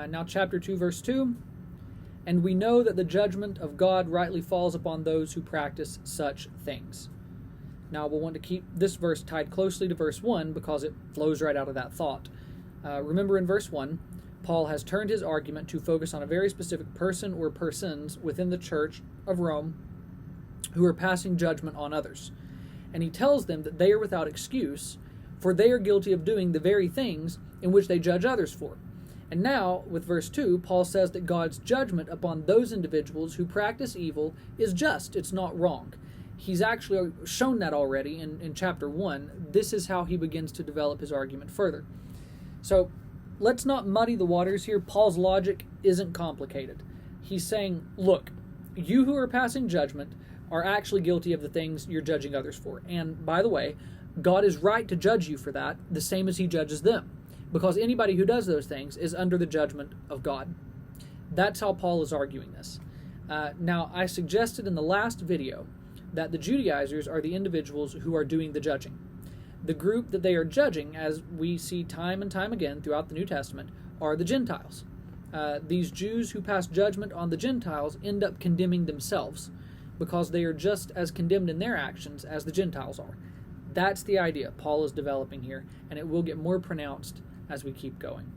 Now chapter 2, verse 2. And we know that the judgment of God rightly falls upon those who practice such things. Now we'll want to keep this verse tied closely to verse 1 because it flows right out of that thought. Remember in verse 1, Paul has turned his argument to focus on a very specific person or persons within the church of Rome who are passing judgment on others. And he tells them that they are without excuse, for they are guilty of doing the very things in which they judge others for. And now, with verse 2, Paul says that God's judgment upon those individuals who practice evil is just, it's not wrong. He's actually shown that already in chapter 1. This is how he begins to develop his argument further. So, let's not muddy the waters here. Paul's logic isn't complicated. He's saying, look, you who are passing judgment are actually guilty of the things you're judging others for. And, by the way, God is right to judge you for that, the same as he judges them. Because anybody who does those things is under the judgment of God. That's how Paul is arguing this. Now, I suggested in the last video that the Judaizers are the individuals who are doing the judging. The group that they are judging, as we see time and time again throughout the New Testament, are the Gentiles. These Jews who pass judgment on the Gentiles end up condemning themselves because they are just as condemned in their actions as the Gentiles are. That's the idea Paul is developing here, and it will get more pronounced as we keep going.